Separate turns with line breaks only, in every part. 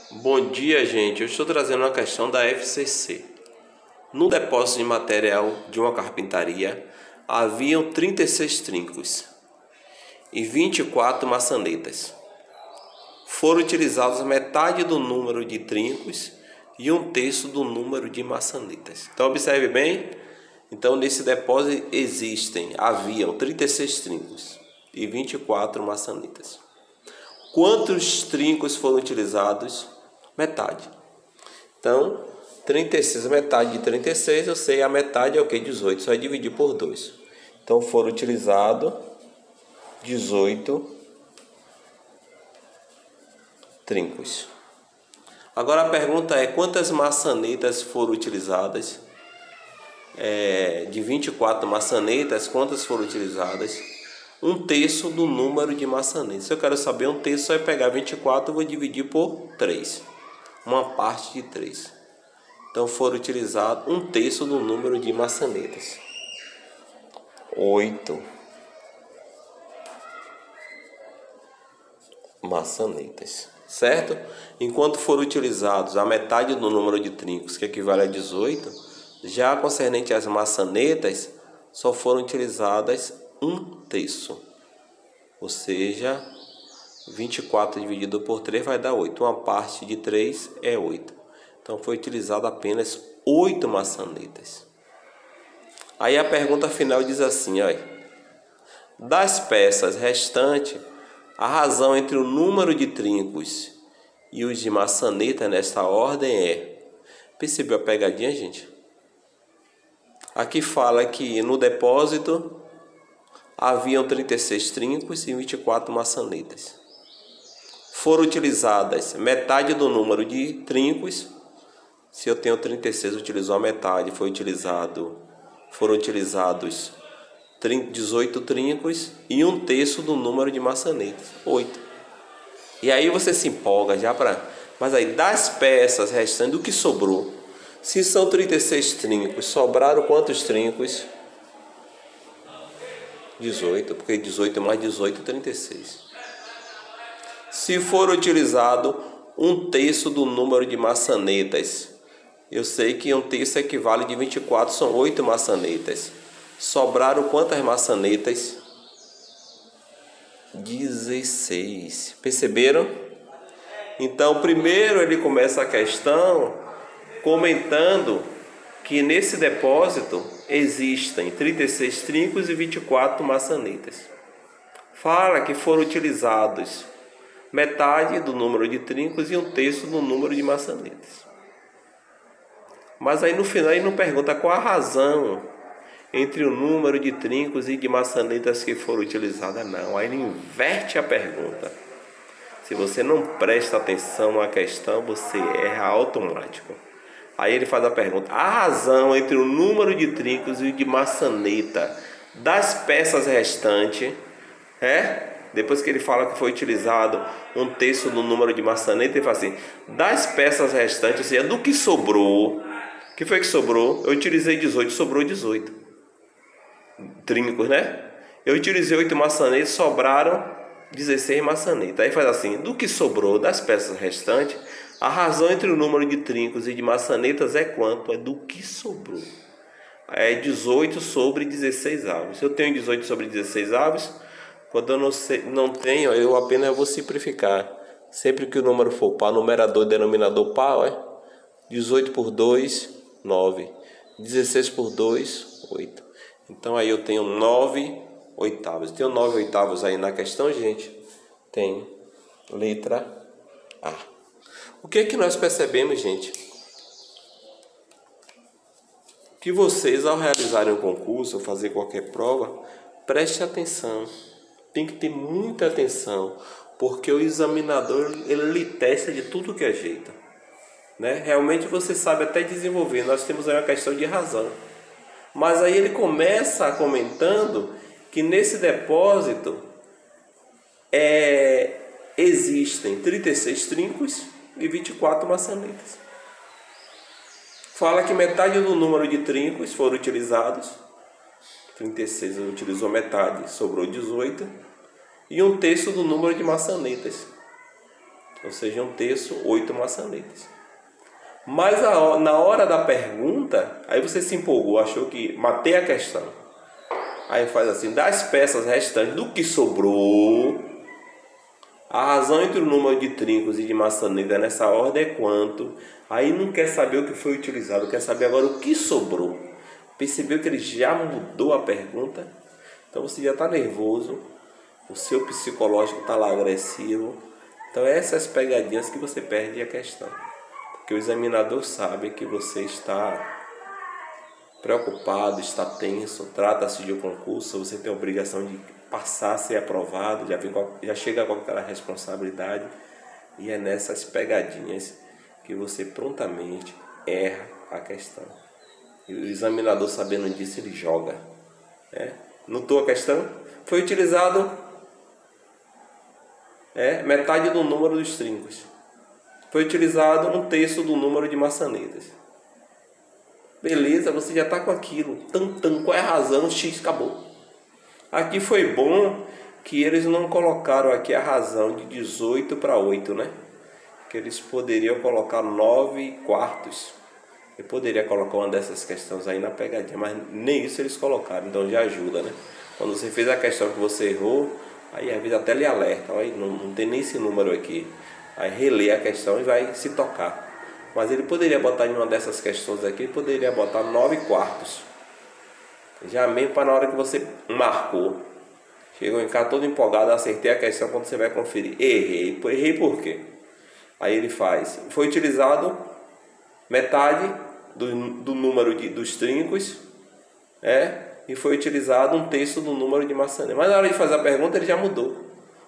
Bom dia, gente. Eu estou trazendo uma questão da FCC. No depósito de material de uma carpintaria, haviam 36 trincos e 24 maçanetas. Foram utilizados metade do número de trincos e um terço do número de maçanetas. Então, observe bem. Então, nesse depósito haviam 36 trincos e 24 maçanetas. Quantos trincos foram utilizados? Metade. Então, 36, metade de 36, eu sei a metade é o que? 18. Só é dividir por 2. Então, foram utilizados 18 trincos. Agora a pergunta é: quantas maçanetas foram utilizadas? De 24 maçanetas, quantas foram utilizadas? Um terço do número de maçanetas. Se eu quero saber um terço, só é pegar 24 e vou dividir por 3. Uma parte de 3. Então foram utilizados um terço do número de maçanetas. 8 maçanetas. Certo? Enquanto foram utilizados a metade do número de trincos, que equivale a 18, já concernente às maçanetas, só foram utilizadas um terço. Ou seja, 24 dividido por 3 vai dar 8. Uma parte de 3 é 8. Então foi utilizado apenas 8 maçanetas. Aí a pergunta final diz assim, olha: das peças restantes, a razão entre o número de trincos e os de maçaneta nesta ordem é... Percebeu a pegadinha, gente? Aqui fala que no depósito haviam 36 trincos e 24 maçanetas. Foram utilizadas metade do número de trincos. Se eu tenho 36, utilizou a metade, foram utilizados 18 trincos e um terço do número de maçanetas, 8. E aí você se empolga já para... Mas aí, das peças restantes, do que sobrou? Se são 36 trincos, sobraram quantos trincos? 18, porque 18 mais 18 é 36. Se for utilizado um terço do número de maçanetas, eu sei que um terço equivale de 24, são 8 maçanetas. Sobraram quantas maçanetas? 16. Perceberam? Então, primeiro ele começa a questão comentando que nesse depósito existem 36 trincos e 24 maçanetas. Fala que foram utilizados metade do número de trincos e um terço do número de maçanetas. Mas aí no final ele não pergunta qual a razão entre o número de trincos e de maçanetas que foram utilizadas, não. Aí ele inverte a pergunta. Se você não presta atenção à questão, você erra automático. Aí ele faz a pergunta: a razão entre o número de trincos e de maçaneta das peças restantes depois que ele fala que foi utilizado um terço do número de maçaneta, ele fala assim: das peças restantes, ou seja, do que sobrou. O que foi que sobrou? Eu utilizei 18, sobrou 18 trincos, né? Eu utilizei 8 maçanetas, sobraram 16 maçanetas. Aí faz assim: do que sobrou das peças restantes, a razão entre o número de trincos e de maçanetas é quanto? É do que sobrou. É 18 sobre 16 avos. Se eu tenho 18 sobre 16 avos, quando eu não tenho, eu apenas vou simplificar. Sempre que o número for par, numerador e denominador par, 18 por 2, 9. 16 por 2, 8. Então aí eu tenho 9 oitavos. Tenho 9 oitavos aí na questão, gente? Tem letra A. O que é que nós percebemos, gente? Que vocês, ao realizarem um concurso ou fazer qualquer prova, preste atenção. Tem que ter muita atenção, porque o examinador ele lhe testa de tudo que é jeito, né? Realmente você sabe até desenvolver. Nós temos aí uma questão de razão. Mas aí ele começa comentando que nesse depósito existem 36 trincos e 24 maçanetas. Fala que metade do número de trincos foram utilizados. 36 utilizou metade, sobrou 18. E um terço do número de maçanetas. ou seja, um terço, 8 maçanetas. Mas na hora da pergunta, aí você se empolgou, achou que matei a questão. Aí faz assim: das peças restantes do que sobrou, a razão entre o número de trincos e de maçaneta nessa ordem é quanto. Aí não quer saber o que foi utilizado, quer saber agora o que sobrou. Percebeu que ele já mudou a pergunta? Então você já está nervoso, o seu psicológico está lá agressivo. Então essas pegadinhas que você perde a questão. Porque o examinador sabe que você está preocupado, está tenso, trata-se de um concurso, você tem a obrigação de passar, ser aprovado, já chega com aquela responsabilidade, e é nessas pegadinhas que você prontamente erra a questão. E o examinador, sabendo disso, ele joga. Notou a questão? Foi utilizado metade do número dos trincos. Foi utilizado um terço do número de maçanetas. Beleza, você já está com aquilo. Qual é a razão? X, acabou. Aqui foi bom que eles não colocaram aqui a razão de 18 para 8, né? Que eles poderiam colocar 9/4. Eu poderia colocar uma dessas questões aí na pegadinha, mas nem isso eles colocaram, então já ajuda, né? Quando você fez a questão que você errou, aí às vezes até lhe alerta, aí não tem nem esse número aqui. Aí relê a questão e vai se tocar. Mas ele poderia botar em uma dessas questões aqui, ele poderia botar 9/4. Já mesmo para na hora que você marcou. Chegou em casa todo empolgado, acertei a questão, quando você vai conferir. Errei por quê? Aí ele faz. Foi utilizado metade do número dos trincos, e foi utilizado um terço do número de maçanetas. Mas na hora de fazer a pergunta ele já mudou.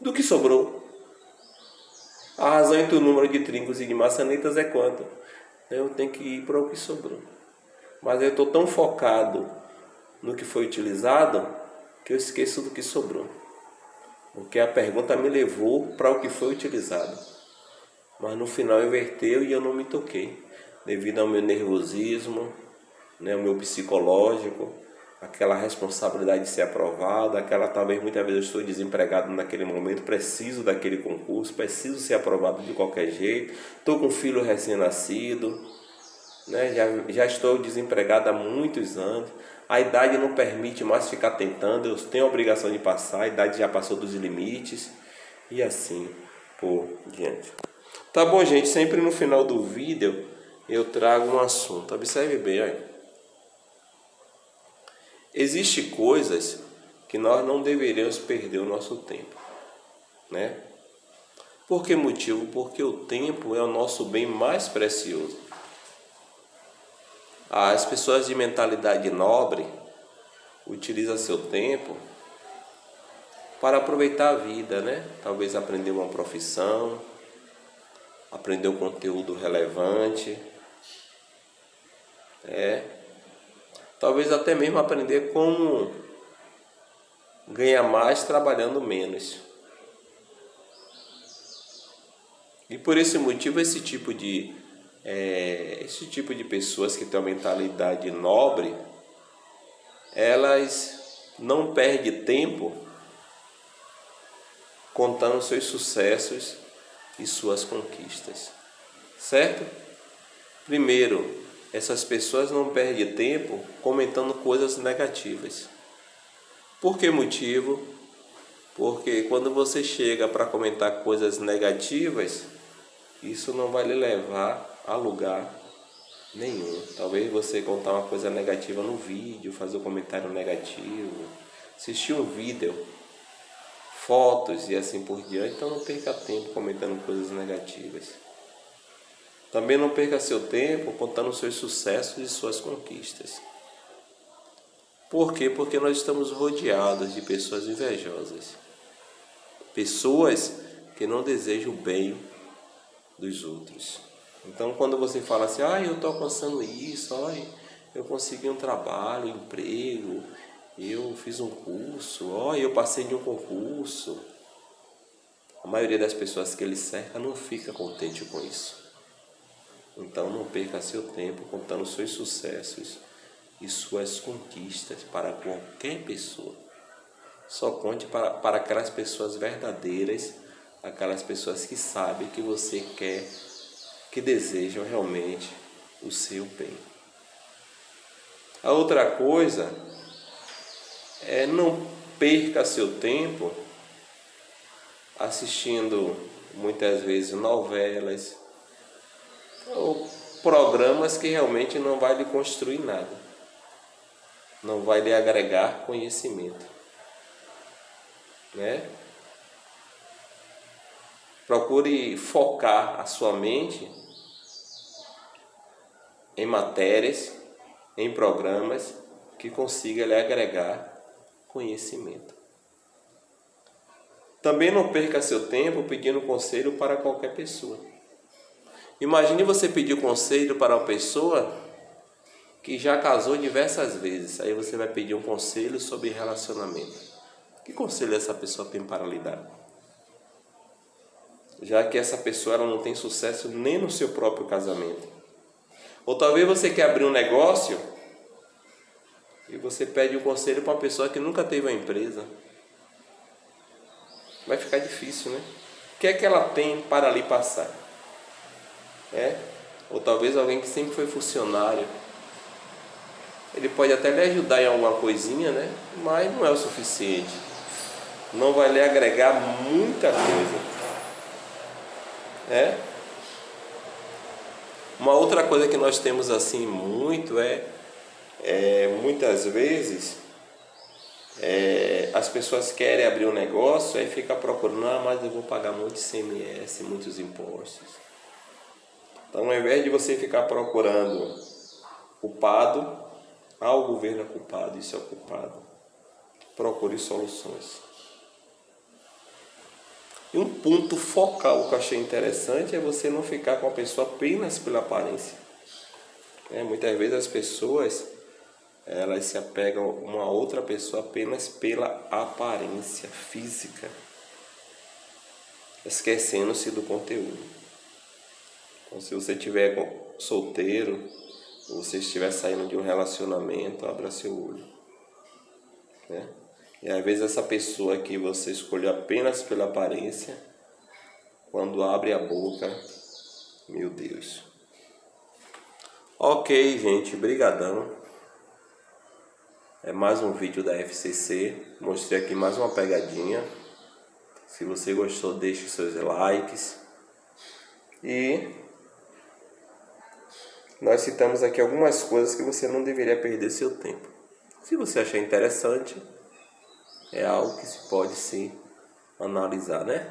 Do que sobrou? A razão entre o número de trincos e de maçanetas é quanto? Eu tenho que ir para o que sobrou. Mas eu estou tão focado no que foi utilizado que eu esqueço do que sobrou. Porque a pergunta me levou para o que foi utilizado. Mas no final inverteu e eu não me toquei. Devido ao meu nervosismo, o meu psicológico, aquela responsabilidade de ser aprovado, talvez muitas vezes eu estou desempregado naquele momento, preciso daquele concurso, preciso ser aprovado de qualquer jeito, estou com um filho recém-nascido, já estou desempregado há muitos anos, a idade não permite mais ficar tentando, eu tenho a obrigação de passar, a idade já passou dos limites, e assim por diante. Tá bom, gente, sempre no final do vídeo eu trago um assunto, observe bem aí. Existem coisas que nós não deveríamos perder o nosso tempo, né? Por que motivo? Porque o tempo é o nosso bem mais precioso. As pessoas de mentalidade nobre utilizam seu tempo para aproveitar a vida, né? Talvez aprender uma profissão, aprender um conteúdo relevante, talvez até mesmo aprender como ganhar mais trabalhando menos. E por esse motivo, esse tipo de pessoas que têm uma mentalidade nobre, elas não perdem tempo contando seus sucessos e suas conquistas, certo? Primeiro, essas pessoas não perdem tempo comentando coisas negativas. Por que motivo? Porque quando você chega para comentar coisas negativas, isso não vai lhe levar a lugar nenhum. Talvez você contar uma coisa negativa no vídeo, fazer um comentário negativo, assistir um vídeo, fotos e assim por diante. Então não perca tempo comentando coisas negativas. Também não perca seu tempo contando seus sucessos e suas conquistas. Por quê? Porque nós estamos rodeados de pessoas invejosas. Pessoas que não desejam o bem dos outros. Então quando você fala assim, eu estou alcançando isso, eu consegui um trabalho, um emprego, eu fiz um curso, eu passei de um concurso. A maioria das pessoas que ele cerca não fica contente com isso. Então não perca seu tempo contando seus sucessos e suas conquistas para qualquer pessoa. Só conte para aquelas pessoas verdadeiras aquelas pessoas que sabem que você quer, que desejam realmente o seu bem. A outra coisa é não perca seu tempo assistindo muitas vezes novelas ou programas que realmente não vai lhe construir nada, não vai lhe agregar conhecimento, né? Procure focar a sua mente em matérias, em programas que consiga lhe agregar conhecimento. Também não perca seu tempo pedindo conselho para qualquer pessoa. Imagine você pedir conselho para uma pessoa que já casou diversas vezes. Aí você vai pedir um conselho sobre relacionamento. Que conselho essa pessoa tem para lhe dar? Já que essa pessoa ela não tem sucesso nem no seu próprio casamento. Ou talvez você quer abrir um negócio e você pede um conselho para uma pessoa que nunca teve uma empresa. Vai ficar difícil, né? O que é que ela tem para lhe passar? Ou talvez alguém que sempre foi funcionário. Ele pode até lhe ajudar em alguma coisinha, né? Mas não é o suficiente. Não vai lhe agregar muita coisa. Uma outra coisa que nós temos assim muito muitas vezes as pessoas querem abrir um negócio e fica procurando, mas eu vou pagar muito ICMS, muitos impostos. Então, ao invés de você ficar procurando culpado, o governo é culpado, isso é culpado. Procure soluções. E um ponto focal que eu achei interessante é você não ficar com a pessoa apenas pela aparência. Muitas vezes as pessoas elas se apegam a uma outra pessoa apenas pela aparência física, esquecendo-se do conteúdo. Então, se você estiver solteiro, ou você estiver saindo de um relacionamento, abra seu olho. E às vezes essa pessoa que você escolheu apenas pela aparência, quando abre a boca, meu Deus. Ok, gente, brigadão. É mais um vídeo da FCC. Mostrei aqui mais uma pegadinha. Se você gostou, deixe seus likes. E nós citamos aqui algumas coisas que você não deveria perder seu tempo. Se você achar interessante, é algo que se pode sim analisar, né?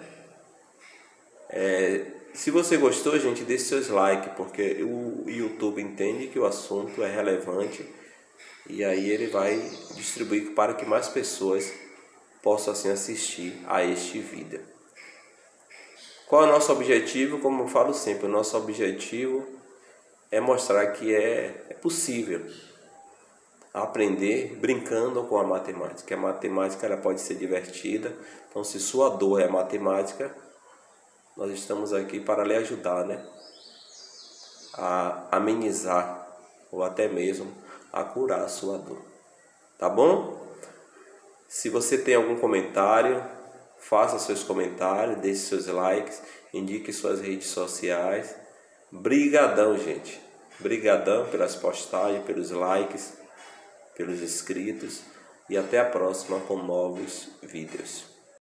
Se você gostou, gente, deixe seus likes, porque o YouTube entende que o assunto é relevante e aí ele vai distribuir para que mais pessoas possam assim assistir a este vídeo. Qual é o nosso objetivo? Como eu falo sempre, o nosso objetivo é mostrar que é possível aprender brincando com a matemática. A matemática ela pode ser divertida. Então, se sua dor é matemática, nós estamos aqui para lhe ajudar, né? A amenizar ou até mesmo a curar a sua dor. Tá bom? Se você tem algum comentário, faça seus comentários, deixe seus likes, indique suas redes sociais. Brigadão, gente. Brigadão pelas postagens, pelos likes, pelos inscritos. E até a próxima com novos vídeos.